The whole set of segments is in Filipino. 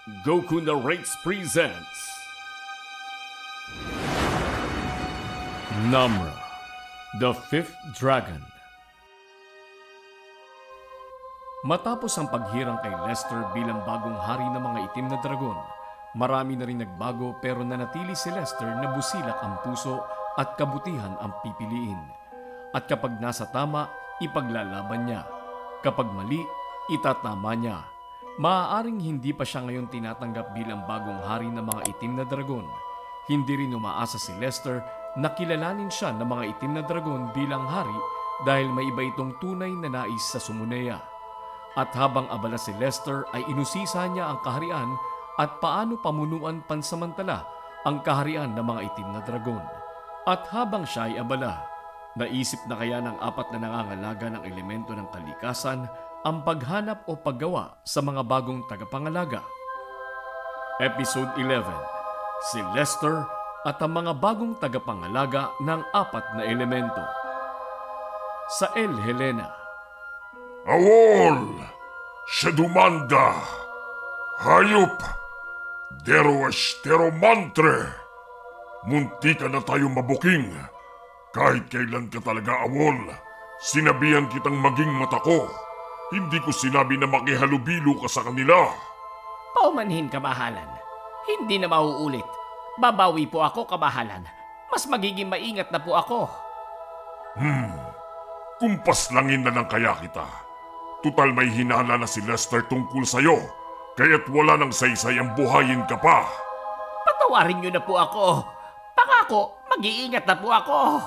Goku Narrates presents Namra, the Fifth Dragon. Matapos ang paghirang kay Lester bilang bagong hari ng mga itim na dragon, marami na rin nagbago pero nanatili si Lester na busilak ang puso at kabutihan ang pipiliin. At kapag nasa tama, ipaglalaban niya. Kapag mali, itatama niya. Maaaring hindi pa siya ngayon tinatanggap bilang bagong hari ng mga itim na dragon. Hindi rin umaasa si Lester na kilalanin siya ng mga itim na dragon bilang hari dahil may iba itong tunay na nais sa Sumunea. At habang abala si Lester ay inusisa niya ang kaharian at paano pamunuan pansamantala ang kaharian ng mga itim na dragon. At habang siya ay abala, naisip na kaya ng apat na nangangalaga ng elemento ng kalikasan ang paghanap o paggawa sa mga bagong tagapangalaga. Episode 11, si Lester at ang mga bagong tagapangalaga ng apat na elemento. Sa El Helena. Awol! Shedumanda! Hayop! Deroesteromantre! Munti ka na tayong mabuking. Kahit kailan ka talaga, Awol, sinabihan kitang maging mata ko. Hindi ko sinabi na makihalubilo ka sa kanila. Paumanhin, kabahalan. Hindi na mauulit. Babawi po ako, kabahalan. Mas magiging maingat na po ako. Kumpas langin na lang kaya kita. Tutal may hinala na si Lester tungkol sa'yo, kaya't wala nang saysay ang buhayin ka pa. Patawarin niyo na po ako. Pangako, mag-iingat na po ako.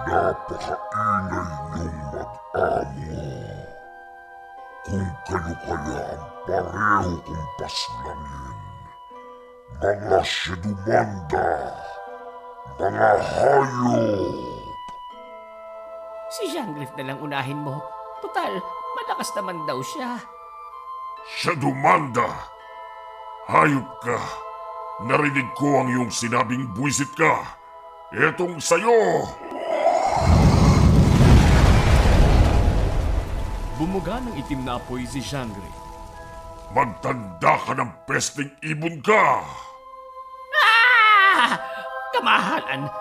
Napakaingay niyong mag-amo. Kung kayo kaya ang pareho kong paslangin, mga Shedumanda, mga hayop. Si Jean-Griff na lang unahin mo. Total, malakas naman daw siya. Shedumanda! Hayop ka! Narinig ko ang iyong sinabing buwisit ka. Etong sayo! Bumuga ng itim na apoy si Jean-Griff. Magtanda ka ng pesting ibon ka! Ah! Kamahalan!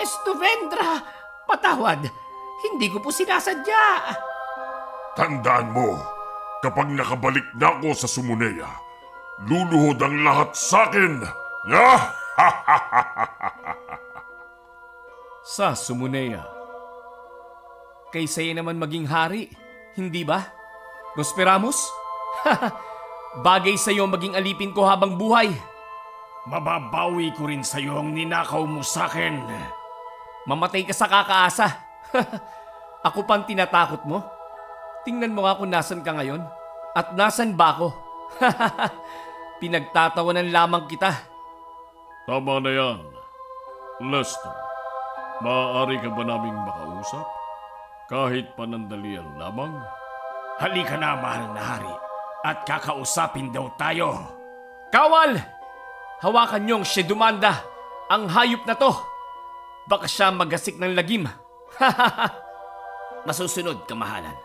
Estuvendra! Patawad! Hindi ko po sinasadya! Tandaan mo, kapag nakabalik na ako sa Sumunea, luluhod ang lahat sa akin! Sa Sumunea. Kaysa'y naman maging hari, hindi ba? Nostradamus? Bagay sa'yo maging alipin ko habang buhay. Mababawi ko rin sa iyo ang ninakaw mo sa akin. Mamatay ka sa kakaasa. Ako pang tinatakot mo? Tingnan mo nga kung nasan ka ngayon. At nasan ba ako? Pinagtatawanan lamang kita. Tama na yan. Lester, maaari ka ba naming makausap? Kahit panandalian lamang? Halika na, mahal na hari. At kakausapin daw tayo. Kawal! Hawakan niyong Shedumanda, ang hayop na to. Baka siya magasik ng lagim. Masusunod, kamahalan.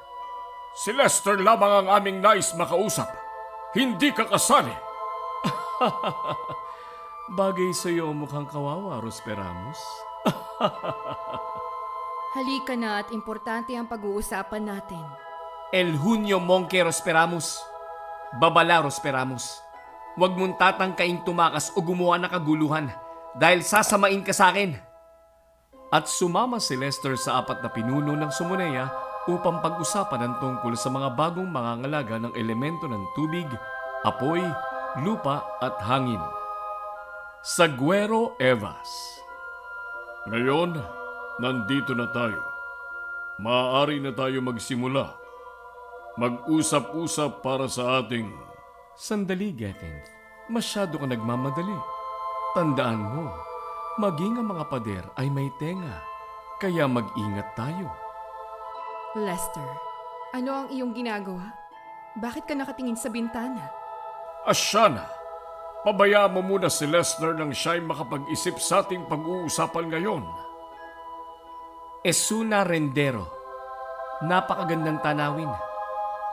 Si Lester lamang ang aming nais makausap. Hindi ka kasali. Bagay sa iyo mukhang kawawa, Rosperamus. Halika na at importante ang pag-uusapan natin. El Junio Monke Rosperamus. Babala Rosperamus. Huwag mong tatangkaing tumakas o gumawa ng kaguluhan dahil sasamain ka sa akin. At sumama si Lester sa apat na pinuno ng Sumunea upang pag-usapan ang tungkol sa mga bagong mangangalaga ng elemento ng tubig, apoy, lupa at hangin. Saguero Evas. Ngayon, nandito na tayo. Maaari na tayo magsimula. Mag-usap-usap para sa ating... Sandali, Gethin. Masyado ka nagmamadali. Tandaan mo, maging ang mga pader ay may tenga. Kaya mag-ingat tayo. Lester, ano ang iyong ginagawa? Bakit ka nakatingin sa bintana? Asyana, pabayaan mo muna si Lester nang siya'y makapag-isip sa ating pag-uusapan ngayon. Esuna Rendero. Napakagandang tanawin.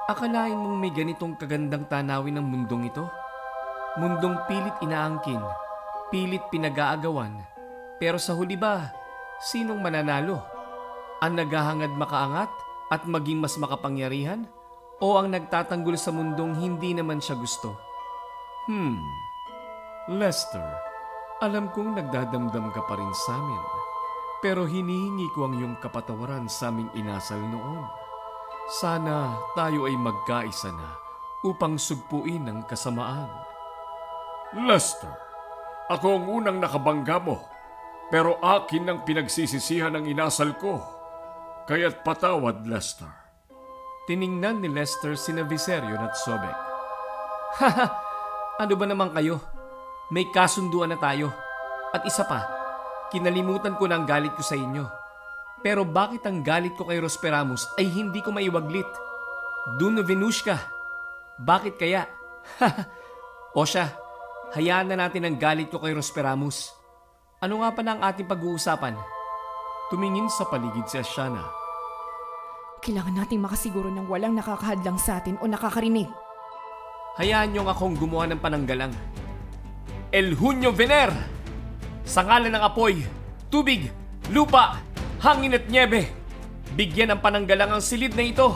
Akalain mong may ganitong kagandang tanawin ng mundong ito? Mundong pilit inaangkin, pilit pinag-aagawan. Pero sa huli ba, sinong mananalo? Ang naghahangad makaangat at maging mas makapangyarihan? O ang nagtatanggol sa mundong hindi naman siya gusto? Lester, alam kong nagdadamdam ka pa rin sa amin. Pero hinihingi ko ang iyong kapatawaran sa aming inasal noon. Sana tayo ay magkaisa na upang sugpuin ang kasamaan. Lester, ako ang unang nakabangga mo, pero akin ang pinagsisisihan ng inasal ko. Kaya't patawad, Lester. Tiningnan ni Lester sina Viserion at Sobek. Ano ba naman kayo? May kasunduan na tayo. At isa pa, kinalimutan ko na ang galit ko sa inyo. Pero bakit ang galit ko kay Rosperamus ay hindi ko maiwaglit? Duno Venushka, bakit kaya? O siya, hayaan na natin ang galit ko kay Rosperamus. Ano nga pa na ang ating pag-uusapan? Tumingin sa paligid si Ashana. Kailangan nating makasiguro ng walang nakakahadlang sa atin o nakakarinig. Hayaan niyong akong gumawa ng pananggalang. El Junio Vener! Sa ngalan ng apoy, tubig, lupa, hangin at niebe, bigyan ng pananggalang ang silid na ito.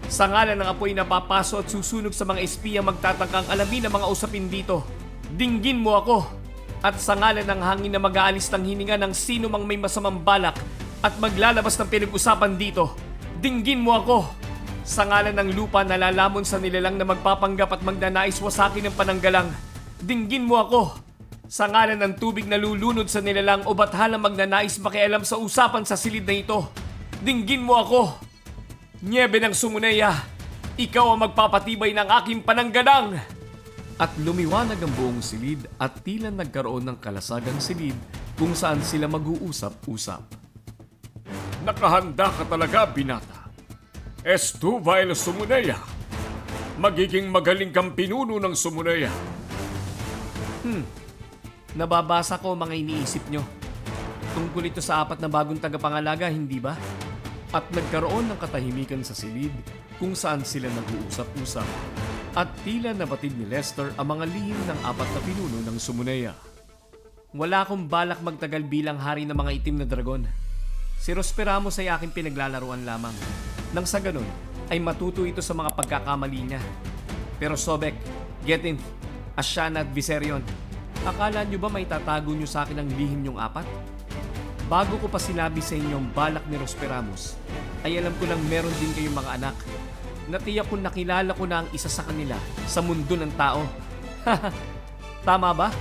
Sa ngalan ng apoy na papaso at susunog sa mga espiya magtatangkang alamin ang mga usapin dito, dinggin mo ako. At sa ngalan ng hangin na mag-aalis ng hininga ng sino mang may masamang balak at maglalabas ng pinag-usapan dito, dinggin mo ako. Sa ngalan ng lupa na lalamon sa nilalang na magpapanggap at magnanais wasakin ng pananggalang, dinggin mo ako. Sa ngalan ng tubig na lulunod sa nilalang o bathalang magnanais makialam sa usapan sa silid na ito, dinggin mo ako. Niebe ng Sumuneya, ikaw ang magpapatibay ng aking pananggalang. At lumiwanag ang buong silid at tila nagkaroon ng kalasagang silid kung saan sila mag-uusap-usap. Nakahanda ka talaga, binata. Estuva el Sumuneya. Magiging magaling kang pinuno ng Sumuneya. Nababasa ko mga iniisip nyo. Tungkol ito sa 4 na bagong tagapangalaga, hindi ba? At nagkaroon ng katahimikan sa silid kung saan sila nag-uusap-usap. At tila nabatid ni Lester ang mga lihim ng 4 na pinuno ng Sumuneya. Wala akong balak magtagal bilang hari ng mga itim na dragon. Si Rosperamus ay aking pinaglalaruan lamang. Nang sa ganun, ay matuto ito sa mga pagkakamali niya. Pero Sobek, Getin, Ashana at Viserion, akala nyo ba may tatago nyo sa akin ang lihim nyong 4? Bago ko pa sinabi sa inyo ang balak ni Rosperamus, ay alam ko lang meron din kayong mga anak. Natiyak kong nakilala ko na ang isa sa kanila sa mundo ng tao. Tama ba?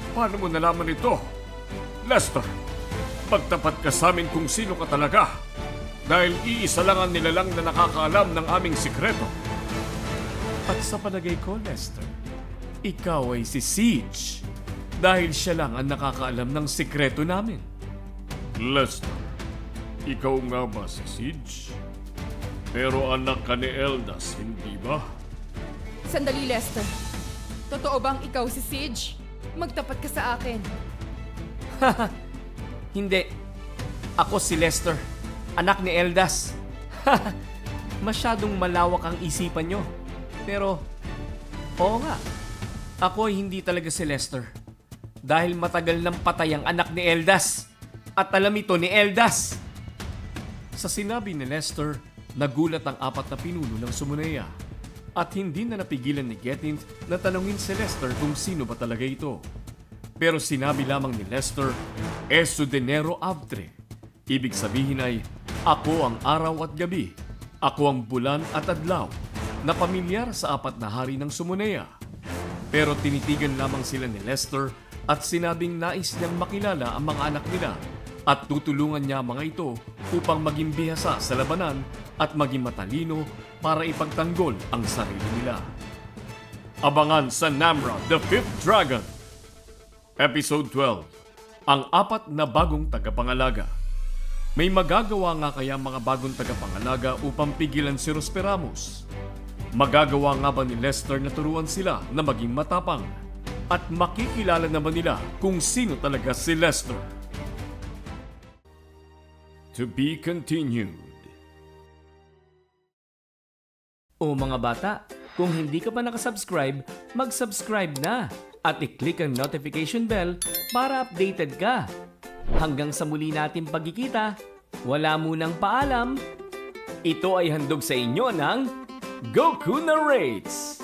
Paano mo nalaman ito? Lester, pagtapat ka sa amin kung sino ka talaga. Dahil iisa lang ang nilalang na nakakaalam ng aming sikreto. At sa palagay ko, Lester, ikaw ay si Siege. Dahil siya lang ang nakakaalam ng sikreto namin. Lester, ikaw nga ba si Siege? Pero anak ka ni Eldas, hindi ba? Sandali, Lester. Totoo bang ikaw si Siege? Magtapat ka sa akin. Hindi. Ako si Lester, anak ni Eldas. Masyadong malawak ang isipan nyo. Pero, oo nga. Ako ay hindi talaga si Lester. Dahil matagal nang patay ang anak ni Eldas. At alam ito ni Eldas. Sa sinabi ni Lester, nagulat ang 4 na pinuno ng Sumuneya. At hindi na napigilan ni Getin na tanungin si Lester kung sino ba talaga ito. Pero sinabi lamang ni Lester, Esu denero avtre. Ibig sabihin ay, ako ang araw at gabi. Ako ang bulan at adlaw na pamilyar sa 4 na hari ng Sumuneya. Pero tinitigan lamang sila ni Lester at sinabing nais niyang makilala ang mga anak nila at tutulungan niya mga ito upang maging bihasa sa labanan at maging matalino para ipagtanggol ang sarili nila. Abangan sa Namra, The Fifth Dragon. Episode 12. Ang 4 na bagong tagapangalaga. May magagawa nga kaya mga bagong tagapangalaga upang pigilan si Rosperamus? Magagawa nga ba ni Lester na turuan sila na maging matapang? At makikilala naman nila kung sino talaga si Lester? To be continued. O mga bata, Kung hindi ka pa nakasubscribe, mag-subscribe na at i-click ang notification bell para updated ka. Hanggang sa muli natin pagkikita, wala munang paalam. Ito ay handog sa inyo ng Goku Narrates!